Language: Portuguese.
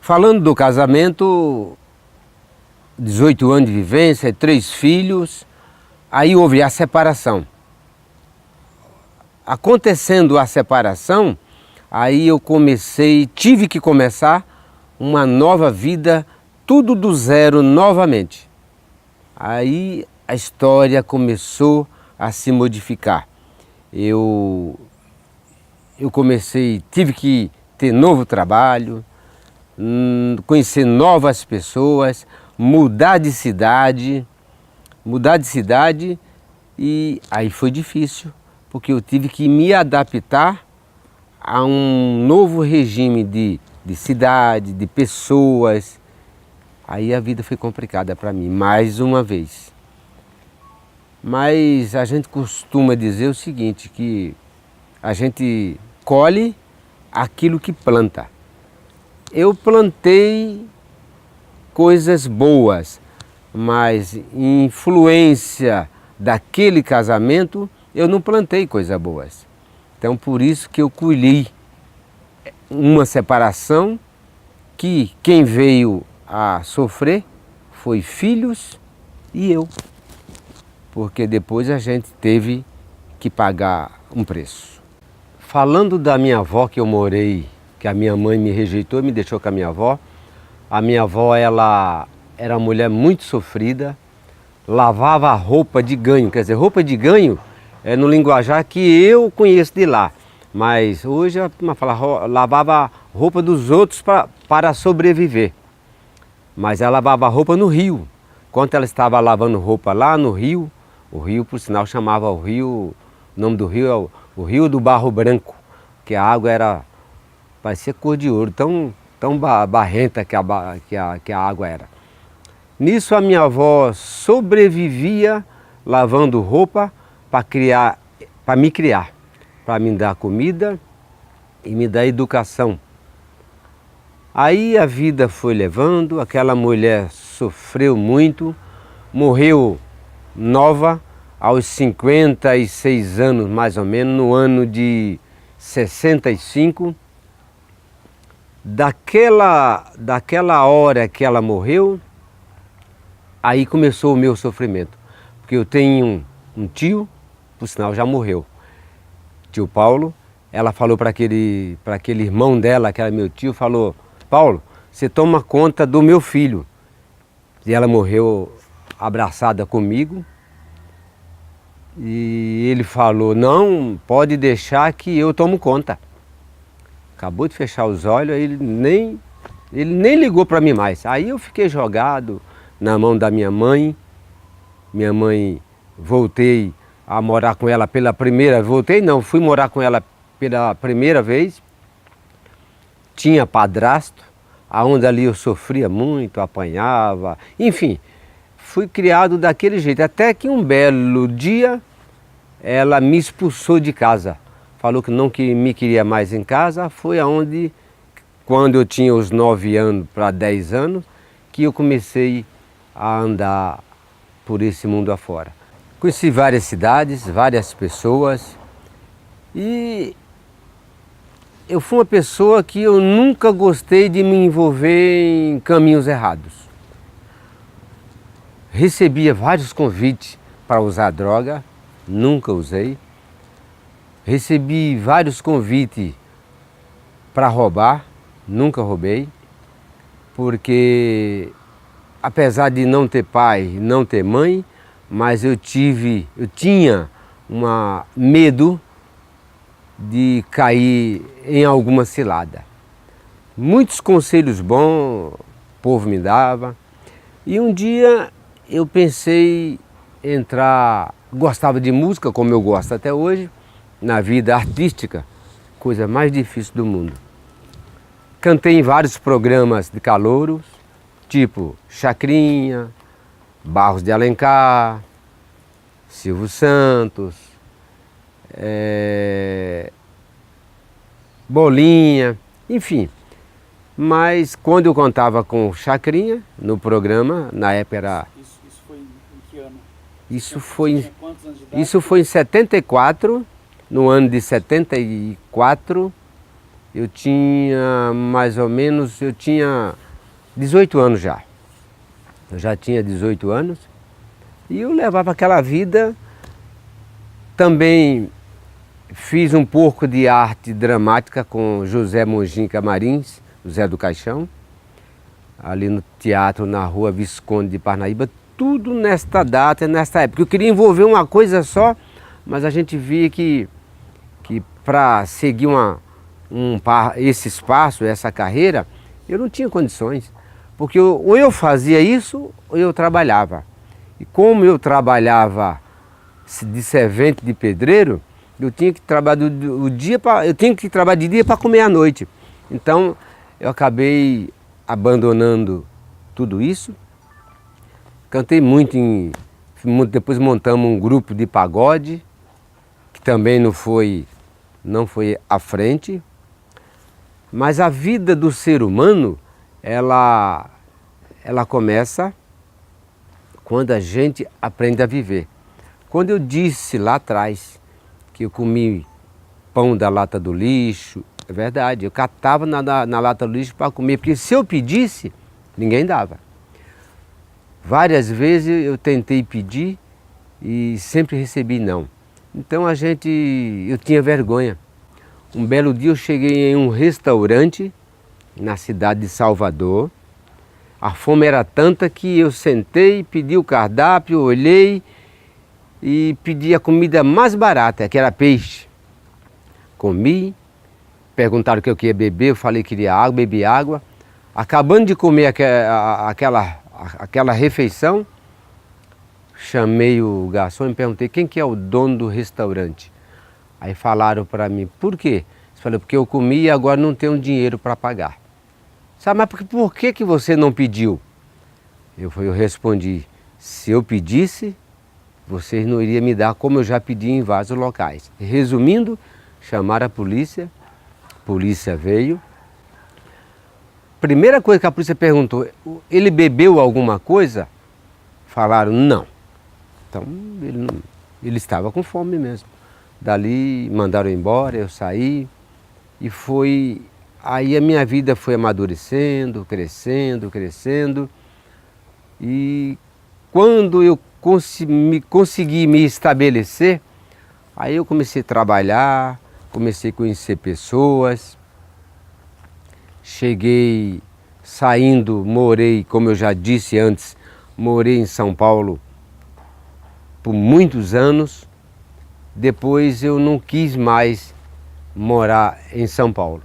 Falando do casamento, 18 anos de vivência, 3 filhos, aí houve a separação. Acontecendo a separação, aí eu tive que começar uma nova vida, tudo do zero novamente. Aí a história começou a se modificar. Eu tive que ter novo trabalho, conhecer novas pessoas, mudar de cidade, e aí foi difícil, porque eu tive que me adaptar a um novo regime de cidade, de pessoas. Aí a vida foi complicada para mim, mais uma vez. Mas a gente costuma dizer o seguinte, que a gente colhe aquilo que planta. Eu plantei coisas boas, mas influência daquele casamento, eu não plantei coisas boas. Então por isso que eu colhi uma separação que quem veio a sofrer foi filhos e eu. Porque depois a gente teve que pagar um preço. Falando da minha avó que eu morei, que a minha mãe me rejeitou e me deixou com a minha avó. A minha avó, ela era uma mulher muito sofrida, lavava roupa de ganho, quer dizer, roupa de ganho é no linguajar que eu conheço de lá. Mas hoje, lavava roupa dos outros para sobreviver. Mas ela lavava roupa no rio. Quando ela estava lavando roupa lá no rio, o rio, por sinal, chamava o rio, o nome do rio é o Rio do Barro Branco, que a água parecia cor de ouro, tão barrenta que a água era. Nisso a minha avó sobrevivia lavando roupa para me criar, para me dar comida e me dar educação. Aí a vida foi levando, aquela mulher sofreu muito, morreu nova, aos 56 anos mais ou menos, no ano de 65. Daquela hora que ela morreu, aí começou o meu sofrimento. Porque eu tenho um tio, por sinal já morreu, tio Paulo. Ela falou para aquele irmão dela, que era meu tio, falou: Paulo, você toma conta do meu filho. E ela morreu abraçada comigo. E ele falou: não, pode deixar que eu tomo conta. Acabou de fechar os olhos, ele nem ligou para mim mais. Aí eu fiquei jogado na mão da minha mãe. Minha mãe, voltei a morar com ela pela primeira vez. Fui morar com ela pela primeira vez. Tinha padrasto, aonde ali eu sofria muito, apanhava, enfim. Fui criado daquele jeito, até que um belo dia ela me expulsou de casa. Falou que me queria mais em casa. Foi aonde, quando eu tinha os 9 anos para 10 anos, que eu comecei a andar por esse mundo afora. Conheci várias cidades, várias pessoas, e eu fui uma pessoa que eu nunca gostei de me envolver em caminhos errados. Recebia vários convites para usar droga, nunca usei. Recebi vários convites para roubar, nunca roubei. Porque apesar de não ter pai, não ter mãe, mas eu tinha medo de cair em alguma cilada. Muitos conselhos bons o povo me dava. E um dia eu pensei em entrar, gostava de música, como eu gosto até hoje, na vida artística, coisa mais difícil do mundo. Cantei em vários programas de calouros, tipo Chacrinha, Barros de Alencar, Silvio Santos, Bolinha, enfim. Mas quando eu contava com Chacrinha, no programa, na época era... Isso foi em que ano? Isso foi em 74, no ano de 74, eu tinha mais ou menos, eu tinha 18 anos já. Eu já tinha 18 anos e eu levava aquela vida. Também fiz um pouco de arte dramática com José Mongim Camarins, José do Caixão, ali no teatro na rua Visconde de Parnaíba, tudo nesta data, nesta época. Eu queria envolver uma coisa só, mas a gente via que para seguir esse espaço, essa carreira, eu não tinha condições. Porque ou eu fazia isso ou eu trabalhava. E como eu trabalhava de servente de pedreiro, eu tinha que trabalhar de dia para comer à noite. Então eu acabei abandonando tudo isso. Cantei muito, depois montamos um grupo de pagode, que também não foi à frente. Mas a vida do ser humano, ela começa quando a gente aprende a viver. Quando eu disse lá atrás que eu comi pão da lata do lixo, é verdade, eu catava na lata do lixo para comer, porque se eu pedisse, ninguém dava. Várias vezes eu tentei pedir e sempre recebi não. Então eu tinha vergonha. Um belo dia eu cheguei em um restaurante na cidade de Salvador. A fome era tanta que eu sentei, pedi o cardápio, olhei e pedi a comida mais barata, que era peixe. Comi, perguntaram o que eu queria beber, eu falei que queria água, bebi água. Acabando de comer aquela refeição, chamei o garçom e perguntei quem que é o dono do restaurante. Aí falaram para mim, por quê? Eu falei, porque eu comi e agora não tenho dinheiro para pagar. Sabe, mas por que você não pediu? Eu respondi, se eu pedisse, vocês não iriam me dar como eu já pedi em vários locais. Resumindo, chamaram a polícia veio. Primeira coisa que a polícia perguntou, ele bebeu alguma coisa? Falaram, não. Então, ele estava com fome mesmo. Dali mandaram embora, eu saí e aí a minha vida foi amadurecendo, crescendo. E quando eu consegui me estabelecer, aí eu comecei a trabalhar, comecei a conhecer pessoas. Cheguei morei, como eu já disse antes, morei em São Paulo por muitos anos. Depois eu não quis mais morar em São Paulo.